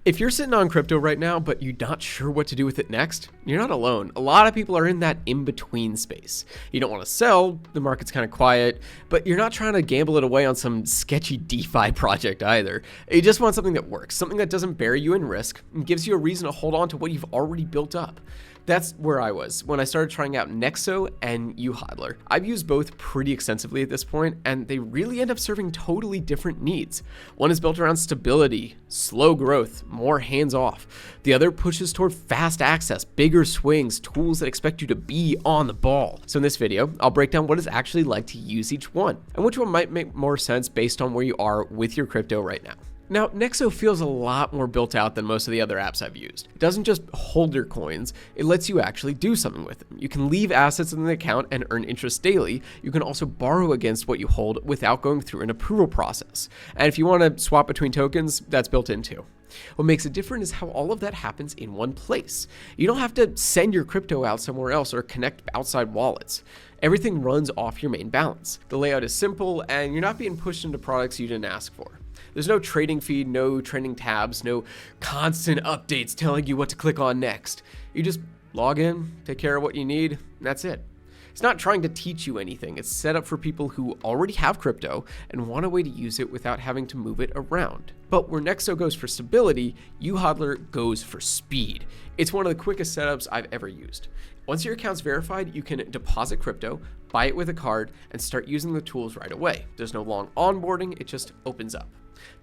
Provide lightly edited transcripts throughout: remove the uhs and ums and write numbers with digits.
If you're sitting on crypto right now, but you're not sure what to do with it next, you're not alone. A lot of people are in that in-between space. You don't want to sell, the market's kind of quiet, but you're not trying to gamble it away on some sketchy DeFi project either. You just want something that works, something that doesn't bury you in risk and gives you a reason to hold on to what you've already built up. That's where I was when I started trying out Nexo and YouHodler. I've used both pretty extensively at this point, and they really end up serving totally different needs. One is built around stability, slow growth, more hands-off. The other pushes toward fast access, bigger swings, tools that expect you to be on the ball. So in this video, I'll break down what it's actually like to use each one, and which one might make more sense based on where you are with your crypto right now. Now, Nexo feels a lot more built out than most of the other apps I've used. It doesn't just hold your coins, it lets you actually do something with them. You can leave assets in the account and earn interest daily. You can also borrow against what you hold without going through an approval process. And if you want to swap between tokens, that's built in too. What makes it different is how all of that happens in one place. You don't have to send your crypto out somewhere else or connect outside wallets. Everything runs off your main balance. The layout is simple, and you're not being pushed into products you didn't ask for. There's no trading feed, no trending tabs, no constant updates telling you what to click on next. You just log in, take care of what you need, and that's it. It's not trying to teach you anything. It's set up for people who already have crypto and want a way to use it without having to move it around. But where Nexo goes for stability, YouHodler goes for speed. It's one of the quickest setups I've ever used. Once your account's verified, you can deposit crypto, buy it with a card, and start using the tools right away. There's no long onboarding, it just opens up.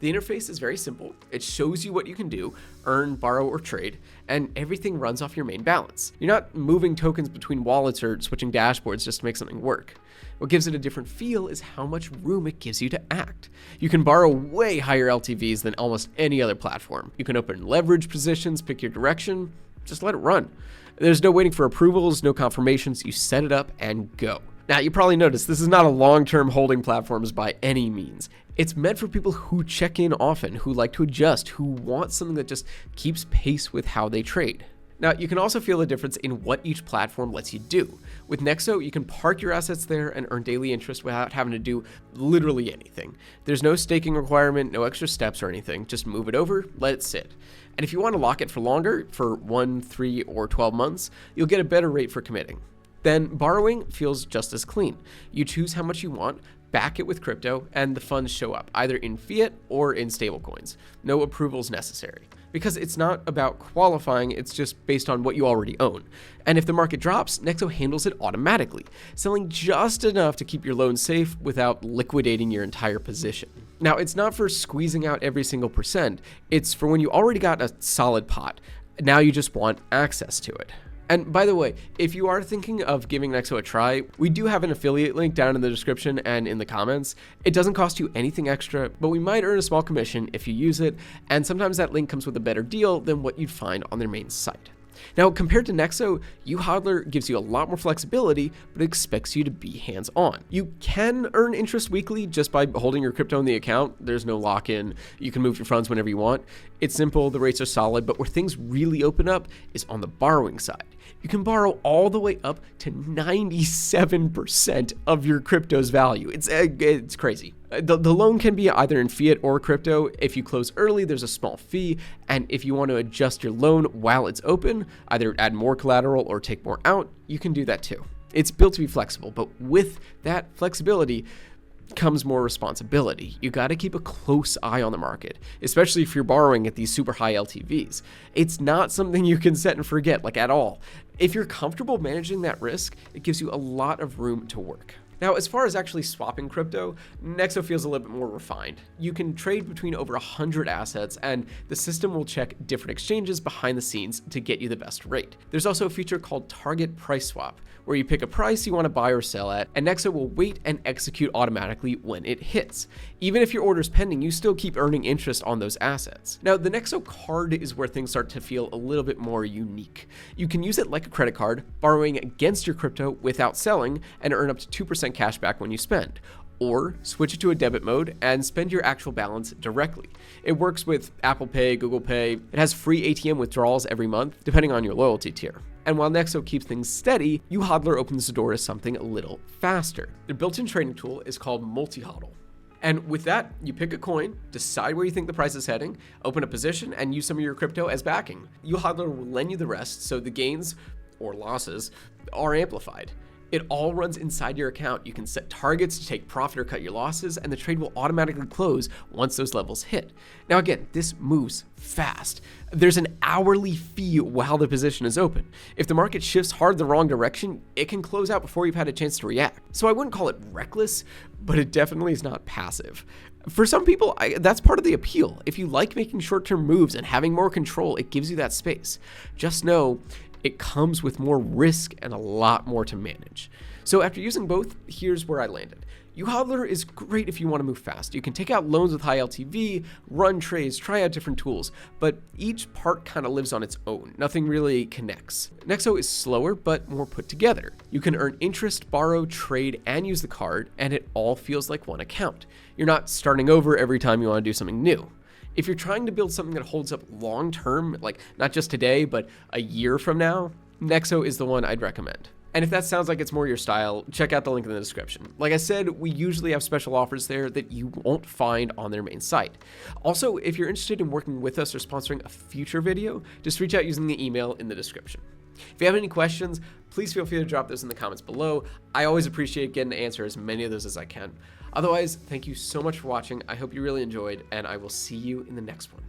The interface is very simple. It shows you what you can do, earn, borrow, or trade, and everything runs off your main balance. You're not moving tokens between wallets or switching dashboards just to make something work. What gives it a different feel is how much room it gives you to act. You can borrow way higher LTVs than almost any other platform. You can open leverage positions, pick your direction, just let it run. There's no waiting for approvals, no confirmations. You set it up and go. Now, you probably noticed this is not a long-term holding platform by any means. It's meant for people who check in often, who like to adjust, who want something that just keeps pace with how they trade. Now, you can also feel the difference in what each platform lets you do. With Nexo, you can park your assets there and earn daily interest without having to do literally anything. There's no staking requirement, no extra steps or anything. Just move it over, let it sit. And if you want to lock it for longer, for 1, 3, or 12 months, you'll get a better rate for committing. Then borrowing feels just as clean. You choose how much you want, back it with crypto, and the funds show up, either in fiat or in stablecoins. No approvals necessary. Because it's not about qualifying, it's just based on what you already own. And if the market drops, Nexo handles it automatically, selling just enough to keep your loan safe without liquidating your entire position. Now, it's not for squeezing out every single percent, it's for when you already got a solid pot. Now you just want access to it. And by the way, if you are thinking of giving Nexo a try, we do have an affiliate link down in the description and in the comments. It doesn't cost you anything extra, but we might earn a small commission if you use it, and sometimes that link comes with a better deal than what you'd find on their main site. Now, compared to Nexo, YouHodler gives you a lot more flexibility, but expects you to be hands-on. You can earn interest weekly just by holding your crypto in the account. There's no lock-in. You can move your funds whenever you want. It's simple, the rates are solid, but where things really open up is on the borrowing side. You can borrow all the way up to 97% of your crypto's value. It's crazy. The loan can be either in fiat or crypto. If you close early, there's a small fee. And if you want to adjust your loan while it's open, either add more collateral or take more out, you can do that too. It's built to be flexible, but with that flexibility comes more responsibility. You got to keep a close eye on the market, especially if you're borrowing at these super high LTVs. It's not something you can set and forget, like at all. If you're comfortable managing that risk, it gives you a lot of room to work. Now, as far as actually swapping crypto, Nexo feels a little bit more refined. You can trade between over 100 assets, and the system will check different exchanges behind the scenes to get you the best rate. There's also a feature called Target Price Swap, where you pick a price you want to buy or sell at, and Nexo will wait and execute automatically when it hits. Even if your order's pending, you still keep earning interest on those assets. Now, the Nexo card is where things start to feel a little bit more unique. You can use it like a credit card, borrowing against your crypto without selling, and earn up to 2% cash back when you spend. Or switch it to a debit mode and spend your actual balance directly. It works with Apple Pay, Google Pay. It has free ATM withdrawals every month, depending on your loyalty tier. And while Nexo keeps things steady, YouHodler opens the door to something a little faster. Their built-in trading tool is called MultiHODL. And with that, you pick a coin, decide where you think the price is heading, open a position, and use some of your crypto as backing. YouHodler will lend you the rest, so the gains or losses are amplified. It all runs inside your account. You can set targets to take profit or cut your losses, and the trade will automatically close once those levels hit. Now again, this moves fast. There's an hourly fee while the position is open. If the market shifts hard the wrong direction, it can close out before you've had a chance to react. So I wouldn't call it reckless, but it definitely is not passive. For some people, that's part of the appeal. If you like making short-term moves and having more control, it gives you that space. Just know it comes with more risk and a lot more to manage. So after using both, here's where I landed. YouHodler is great if you want to move fast. You can take out loans with high LTV, run trades, try out different tools, but each part kind of lives on its own. Nothing really connects. Nexo is slower, but more put together. You can earn interest, borrow, trade, and use the card, and it all feels like one account. You're not starting over every time you want to do something new. If you're trying to build something that holds up long term, like not just today, but a year from now, Nexo is the one I'd recommend. And if that sounds like it's more your style, check out the link in the description. Like I said, we usually have special offers there that you won't find on their main site. Also, if you're interested in working with us or sponsoring a future video, just reach out using the email in the description. If you have any questions, please feel free to drop those in the comments below. I always appreciate getting to answer as many of those as I can. Otherwise, thank you so much for watching. I hope you really enjoyed, and I will see you in the next one.